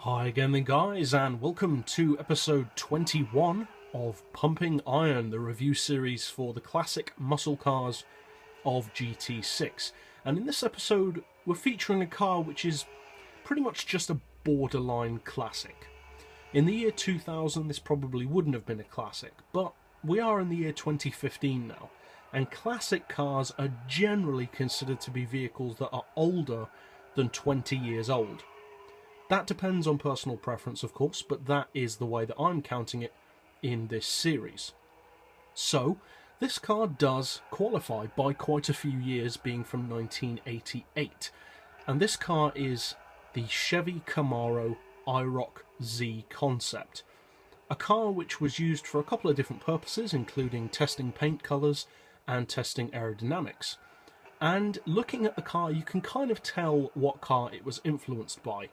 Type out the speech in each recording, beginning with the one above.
Hi again then guys, and welcome to episode 21 of Pumping Iron, the review series for the classic muscle cars of GT6. And in this episode we're featuring a car which is pretty much just a borderline classic. In the year 2000 this probably wouldn't have been a classic, but we are in the year 2015 now, and classic cars are generally considered to be vehicles that are older than 20 years old. That depends on personal preference, of course, but that is the way that I'm counting it in this series. So, this car does qualify by quite a few years, being from 1988. And this car is the Chevy Camaro IROC Z Concept. A car which was used for a couple of different purposes, including testing paint colours and testing aerodynamics. And looking at the car, you can kind of tell what car it was influenced by,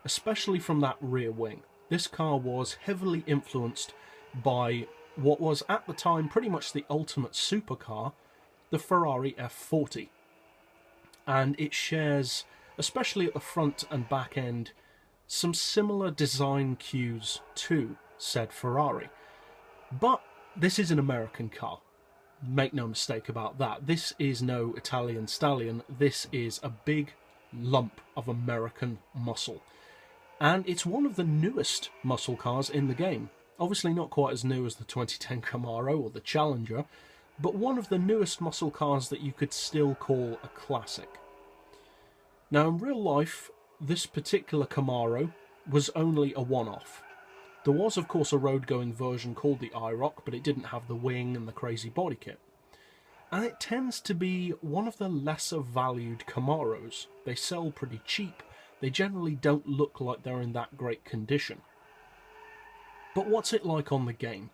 especially from that rear wing. This car was heavily influenced by what was at the time pretty much the ultimate supercar, the Ferrari F40. And it shares, especially at the front and back end, some similar design cues to said Ferrari. But this is an American car. Make no mistake about that. This is no Italian stallion. This is a big lump of American muscle. And it's one of the newest muscle cars in the game. Obviously not quite as new as the 2010 Camaro or the Challenger, but one of the newest muscle cars that you could still call a classic. Now in real life, this particular Camaro was only a one-off. There was of course a road-going version called the IROC, but it didn't have the wing and the crazy body kit. And it tends to be one of the lesser valued Camaros. They sell pretty cheap. They generally don't look like they're in that great condition. But what's it like on the game?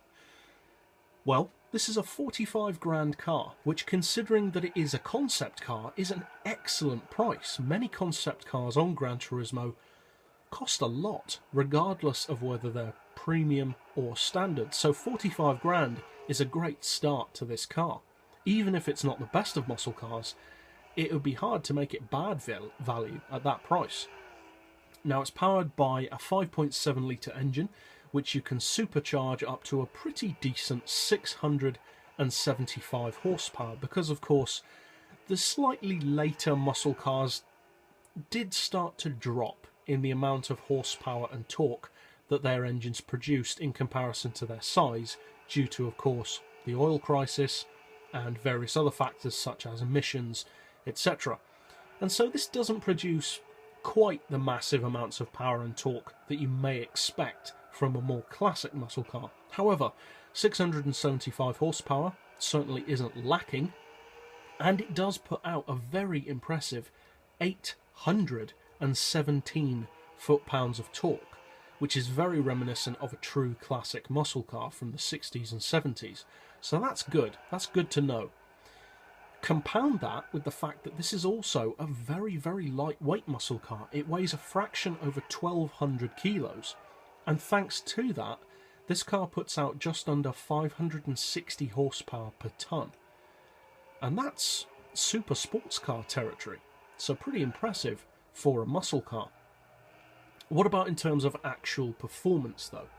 Well, this is a 45 grand car, which, considering that it is a concept car, is an excellent price. Many concept cars on Gran Turismo cost a lot, regardless of whether they're premium or standard. So 45 grand is a great start to this car. Even if it's not the best of muscle cars, it would be hard to make it bad value at that price. Now it's powered by a 5.7 litre engine, which you can supercharge up to a pretty decent 675 horsepower, because of course the slightly later muscle cars did start to drop in the amount of horsepower and torque that their engines produced in comparison to their size, due to of course the oil crisis and various other factors such as emissions, etc. And so this doesn't produce quite the massive amounts of power and torque that you may expect from a more classic muscle car. However, 675 horsepower certainly isn't lacking, and it does put out a very impressive 817 foot-pounds of torque, which is very reminiscent of a true classic muscle car from the 60s and 70s. So that's good. That's good to know. Compound that with the fact that this is also a very, very lightweight muscle car. It weighs a fraction over 1,200 kilos. And thanks to that, this car puts out just under 560 horsepower per tonne. And that's super sports car territory. So pretty impressive for a muscle car. What about in terms of actual performance though?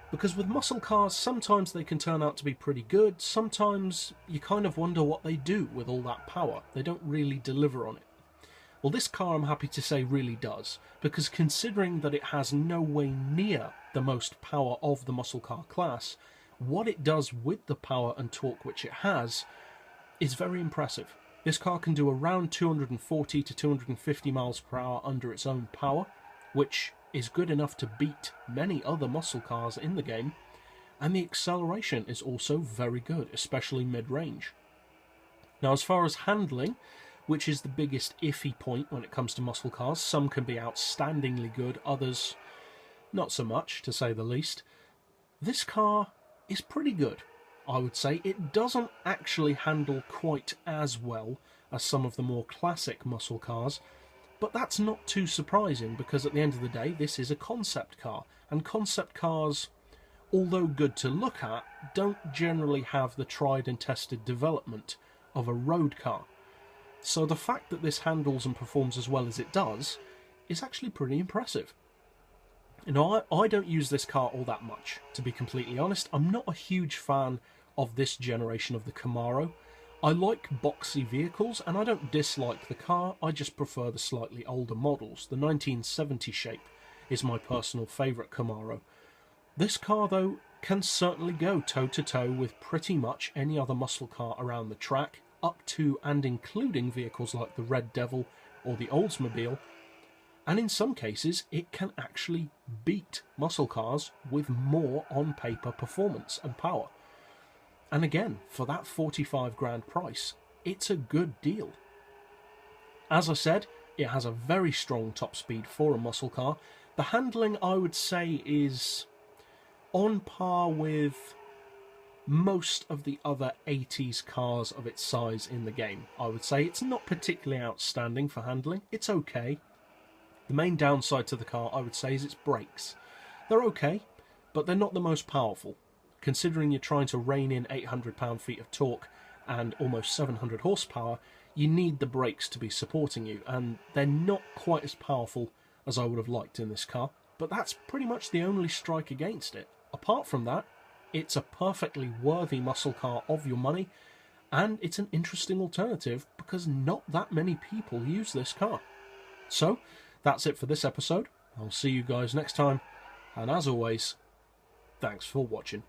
Because with muscle cars, sometimes they can turn out to be pretty good, sometimes you kind of wonder what they do with all that power. They don't really deliver on it. Well, this car, I'm happy to say, really does, because considering that it has no way near the most power of the muscle car class, what it does with the power and torque which it has is very impressive. This car can do around 240 to 250 miles per hour under its own power, which is good enough to beat many other muscle cars in the game, and the acceleration is also very good, especially mid-range. Now as far as handling, which is the biggest iffy point when it comes to muscle cars, some can be outstandingly good, others not so much, to say the least. This car is pretty good, I would say. It doesn't actually handle quite as well as some of the more classic muscle cars, but that's not too surprising, because at the end of the day this is a concept car, and concept cars, although good to look at, don't generally have the tried and tested development of a road car. So the fact that this handles and performs as well as it does is actually pretty impressive. You know, I don't use this car all that much, to be completely honest. I'm not a huge fan of this generation of the Camaro. I like boxy vehicles, and I don't dislike the car, I just prefer the slightly older models. The 1970 shape is my personal favourite Camaro. This car, though, can certainly go toe-to-toe with pretty much any other muscle car around the track, up to and including vehicles like the Red Devil or the Oldsmobile, and in some cases it can actually beat muscle cars with more on-paper performance and power. And again, for that 45 grand price, it's a good deal. As I said, it has a very strong top speed for a muscle car. The handling, I would say, is on par with most of the other 80s cars of its size in the game. I would say it's not particularly outstanding for handling. It's okay. The main downside to the car, I would say, is its brakes. They're okay, but they're not the most powerful. Considering you're trying to rein in 800 pound-feet of torque and almost 700 horsepower, you need the brakes to be supporting you, and they're not quite as powerful as I would have liked in this car, but that's pretty much the only strike against it. Apart from that, it's a perfectly worthy muscle car of your money, and it's an interesting alternative because not that many people use this car. So, that's it for this episode. I'll see you guys next time, and as always, thanks for watching.